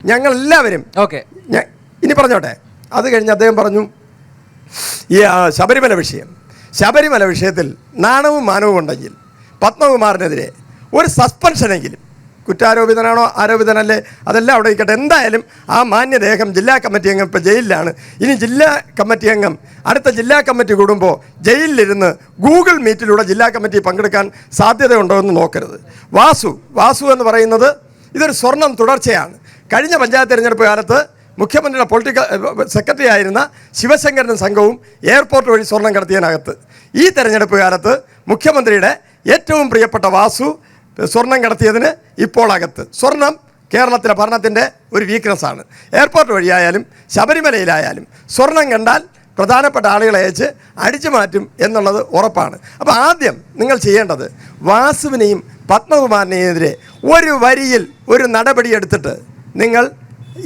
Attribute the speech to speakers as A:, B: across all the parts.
A: ഞങ്ങളെല്ലാവരും ഇനി പറഞ്ഞോട്ടെ. അത് കഴിഞ്ഞ് അദ്ദേഹം പറഞ്ഞു ഈ ശബരിമല വിഷയത്തിൽ നാണവും മാനവും ഉണ്ടെങ്കിൽ പത്മകുമാറിനെതിരെ ഒരു സസ്പെൻഷനെങ്കിലും, കുറ്റാരോപിതനാണോ ആരോപിതനല്ലേ അതെല്ലാം അവിടെ ഇരിക്കട്ടെ, എന്തായാലും ആ മാന്യദേഹം ജില്ലാ കമ്മിറ്റി അംഗം ഇപ്പോൾ ജയിലിലാണ്. ഇനി ജില്ലാ കമ്മിറ്റി അംഗം അടുത്ത ജില്ലാ കമ്മിറ്റി കൂടുമ്പോൾ ജയിലിലിരുന്ന് ഗൂഗിൾ മീറ്റിലൂടെ ജില്ലാ കമ്മിറ്റി പങ്കെടുക്കാൻ സാധ്യതയുണ്ടോ എന്ന് നോക്കരുത്. വാസു എന്ന് പറയുന്നത് ഇതൊരു സ്വർണം തുടർച്ചയാണ്. കഴിഞ്ഞ പഞ്ചായത്ത് തിരഞ്ഞെടുപ്പ് കാലത്ത് മുഖ്യമന്ത്രിയുടെ പൊളിറ്റിക്കൽ സെക്രട്ടറി ആയിരുന്ന ശിവശങ്കരനും സംഘവും എയർപോർട്ട് വഴി സ്വർണം കടത്തിയതിനകത്ത് ഈ തെരഞ്ഞെടുപ്പ് കാലത്ത് മുഖ്യമന്ത്രിയുടെ ഏറ്റവും പ്രിയപ്പെട്ട വാസു സ്വർണം കടത്തിയതിന് ഇപ്പോൾ അകത്ത്. സ്വർണം കേരളത്തിലെ ഭരണത്തിൻ്റെ ഒരു വീക്ക്നെസ്സാണ്. എയർപോർട്ട് വഴിയായാലും ശബരിമലയിലായാലും സ്വർണം കണ്ടാൽ പ്രധാനപ്പെട്ട ആളുകളെ അയച്ച് അടിച്ചു മാറ്റും എന്നുള്ളത് ഉറപ്പാണ്. അപ്പോൾ ആദ്യം നിങ്ങൾ ചെയ്യേണ്ടത് വാസുവിനെയും പത്മകുമാറിനെതിരെ ഒരു വരിയിൽ ഒരു നടപടിയെടുത്തിട്ട് നിങ്ങൾ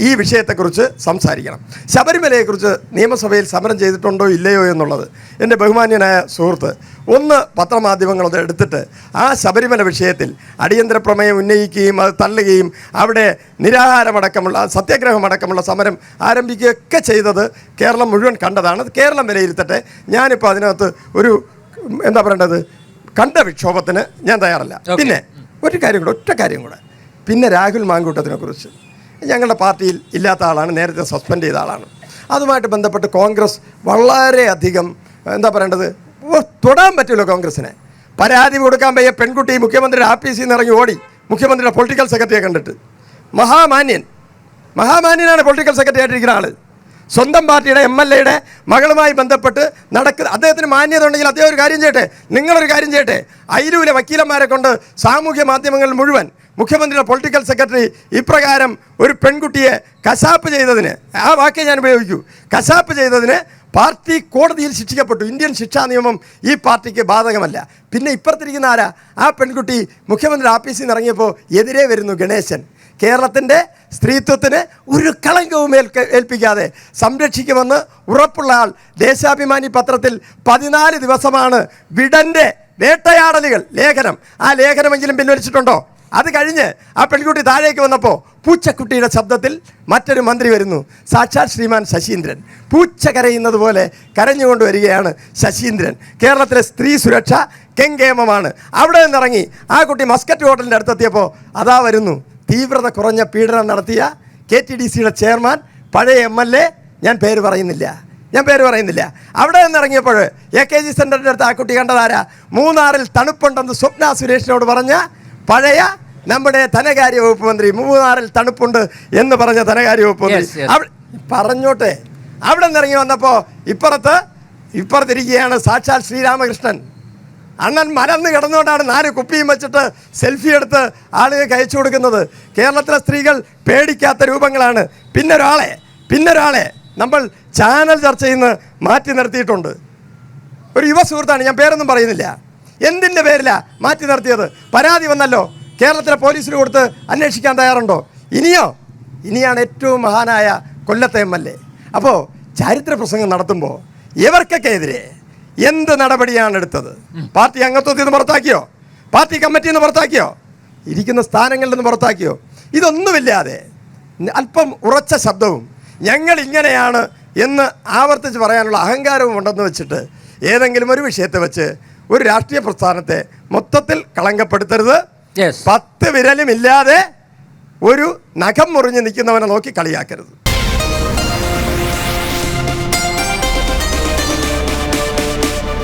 A: ഈ വിഷയത്തെക്കുറിച്ച് സംസാരിക്കണം. ശബരിമലയെക്കുറിച്ച് നിയമസഭയിൽ സമരം ചെയ്തിട്ടുണ്ടോ ഇല്ലയോ എന്നുള്ളത് എൻ്റെ ബഹുമാന്യനായ സുഹൃത്ത് ഒന്ന് പത്രമാധ്യമങ്ങളത് എടുത്തിട്ട് ആ ശബരിമല വിഷയത്തിൽ അടിയന്തര പ്രമേയം ഉന്നയിക്കുകയും അത് തള്ളുകയും അവിടെ നിരാഹാരമടക്കമുള്ള സത്യാഗ്രഹമടക്കമുള്ള സമരം ആരംഭിക്കുകയൊക്കെ ചെയ്തത് കേരളം മുഴുവൻ കണ്ടതാണ്. കേരളം വിലയിരുത്തട്ടെ. ഞാനിപ്പോൾ അതിനകത്ത് ഒരു എന്താ പറയേണ്ടത്, കണ്ട വിക്ഷോഭത്തിന് ഞാൻ തയ്യാറല്ല. പിന്നെ ഒറ്റ കാര്യം കൂടെ പിന്നെ രാഹുൽ മാങ്കൂട്ടത്തിനെ കുറിച്ച് ഞങ്ങളുടെ പാർട്ടിയിൽ ഇല്ലാത്ത ആളാണ്, നേരത്തെ സസ്പെൻഡ് ചെയ്ത ആളാണ്. അതുമായിട്ട് ബന്ധപ്പെട്ട് കോൺഗ്രസ് വളരെയധികം എന്താ പറയേണ്ടത്, തൊടാൻ പറ്റുമല്ലോ കോൺഗ്രസിനെ. പരാതി കൊടുക്കാൻ പോയ പെൺകുട്ടി മുഖ്യമന്ത്രിയുടെ ആഫീസിൽ നിന്ന് ഇറങ്ങി ഓടി മുഖ്യമന്ത്രിയുടെ പൊളിറ്റിക്കൽ സെക്രട്ടറിയെ കണ്ടിട്ട്. മഹാമാന്യനാണ് പൊളിറ്റിക്കൽ സെക്രട്ടറി ആയിട്ടിരിക്കുന്ന ആൾ. സ്വന്തം പാർട്ടിയുടെ MLA മകളുമായി ബന്ധപ്പെട്ട് അദ്ദേഹത്തിന് മാന്യത ഉണ്ടെങ്കിൽ അദ്ദേഹം ഒരു കാര്യം ചെയ്യട്ടെ, നിങ്ങളൊരു കാര്യം ചെയ്യട്ടെ. അയിരൂലെ വക്കീലന്മാരെ കൊണ്ട് സാമൂഹ്യ മാധ്യമങ്ങളിൽ മുഴുവൻ മുഖ്യമന്ത്രിയുടെ പൊളിറ്റിക്കൽ സെക്രട്ടറി ഇപ്രകാരം ഒരു പെൺകുട്ടിയെ കശാപ്പ് ചെയ്തതിന്, ആ വാക്കേ ഞാൻ ഉപയോഗിക്കൂ, കശാപ്പ് ചെയ്തതിന് പാർട്ടി കോടതിയിൽ ശിക്ഷിക്കപ്പെട്ടു. ഇന്ത്യൻ ശിക്ഷാ നിയമം ഈ പാർട്ടിക്ക് ബാധകമല്ല. പിന്നെ ഇപ്പുറത്തിരിക്കുന്ന ആരാ? ആ പെൺകുട്ടി മുഖ്യമന്ത്രി ആഫീസിൽ നിന്ന് ഇറങ്ങിയപ്പോൾ എതിരെ വരുന്നു ഗണേശൻ. കേരളത്തിൻ്റെ സ്ത്രീത്വത്തിന് ഒരു കളങ്കവും ഏൽപ്പിക്കാതെ സംരക്ഷിക്കുമെന്ന് ഉറപ്പുള്ള ആൾ. ദേശാഭിമാനി പത്രത്തിൽ 14 ദിവസമാണ് വിടൻ്റെ വേട്ടയാടലുകൾ ലേഖനം. ആ ലേഖനമെങ്കിലും പിൻവലിച്ചിട്ടുണ്ടോ? അത് കഴിഞ്ഞ് ആ പെൺകുട്ടി താഴേക്ക് വന്നപ്പോൾ പൂച്ചക്കുട്ടിയുടെ ശബ്ദത്തിൽ മറ്റൊരു മന്ത്രി വരുന്നു, സാക്ഷാൽ ശ്രീമാൻ ശശീന്ദ്രൻ. പൂച്ച കരയുന്നത് പോലെ കരഞ്ഞുകൊണ്ട് വരികയാണ് ശശീന്ദ്രൻ. കേരളത്തിലെ സ്ത്രീ സുരക്ഷ കെങ്കേമമാണ്. അവിടെ നിന്നിറങ്ങി ആ കുട്ടി മസ്കറ്റ് ഹോട്ടലിൻ്റെ അടുത്തെത്തിയപ്പോൾ അതാ വരുന്നു തീവ്രത കുറഞ്ഞ പീഡനം നടത്തിയ KTDCയുടെ ചെയർമാൻ, പഴയ MLA, ഞാൻ പേര് പറയുന്നില്ല. അവിടെ നിന്നിറങ്ങിയപ്പോൾ AKG സെൻ്ററിൻ്റെ അടുത്ത് ആ കുട്ടി കണ്ടതാരാ? മൂന്നാറിൽ തണുപ്പുണ്ടെന്ന് സ്വപ്ന സുരേഷിനോട് പറഞ്ഞ പഴയ നമ്മുടെ ധനകാര്യ വകുപ്പ് മന്ത്രി. മൂന്നാറിൽ തണുപ്പുണ്ട് എന്ന് പറഞ്ഞ ധനകാര്യ വകുപ്പ് മന്ത്രി പറഞ്ഞോട്ടെ. അവിടെ നിന്നിറങ്ങി വന്നപ്പോൾ ഇപ്പുറത്തിരിക്കുകയാണ് സാക്ഷാൽ ശ്രീരാമകൃഷ്ണൻ. അണ്ണൻ മലന്ന് കിടന്നുകൊണ്ടാണ് 4 കുപ്പിയും വെച്ചിട്ട് സെൽഫി എടുത്ത് ആളുകൾക്ക് അയച്ചു കൊടുക്കുന്നത്. കേരളത്തിലെ സ്ത്രീകൾ പേടിക്കാത്ത രൂപങ്ങളാണ്. പിന്നൊരാളെ നമ്മൾ ചാനൽ ചർച്ചയിൽ നിന്ന് മാറ്റി നിർത്തിയിട്ടുണ്ട്. ഒരു യുവ സുഹൃത്താണ്, ഞാൻ പേരൊന്നും പറയുന്നില്ല. എന്തിൻ്റെ പേരിലാണ് മാറ്റി നിർത്തിയത്? പരാതി വന്നല്ലോ, കേരളത്തിലെ പോലീസിന് കൊടുത്ത് അന്വേഷിക്കാൻ തയ്യാറുണ്ടോ? ഇനിയാണ് ഏറ്റവും മഹാനായ കൊല്ലത്തെ MLA. അപ്പോൾ ചരിത്ര പ്രസംഗം നടത്തുമ്പോൾ ഇവർക്കൊക്കെ എതിരെ എന്ത് നടപടിയാണ് എടുത്തത്? പാർട്ടി അംഗത്വത്തിൽ നിന്ന് പുറത്താക്കിയോ? പാർട്ടി കമ്മിറ്റിയിൽ നിന്ന് പുറത്താക്കിയോ? ഇരിക്കുന്ന സ്ഥാനങ്ങളിൽ നിന്ന് പുറത്താക്കിയോ? ഇതൊന്നുമില്ലാതെ അല്പം ഉറച്ച ശബ്ദവും ഞങ്ങൾ ഇങ്ങനെയാണ് എന്ന് ആവർത്തിച്ച് പറയാനുള്ള അഹങ്കാരവും ഉണ്ടെന്ന് വെച്ചിട്ട് ഏതെങ്കിലും ഒരു വിഷയത്തെ വെച്ച് ഒരു രാഷ്ട്രീയ പ്രസ്ഥാനത്തെ മൊത്തത്തിൽ കളങ്കപ്പെടുത്തരുത്. 10 വിരലുമില്ലാതെ ഒരു നഖം മുറിഞ്ഞ് നിൽക്കുന്നവനെ നോക്കി കളിയാക്കരുത്.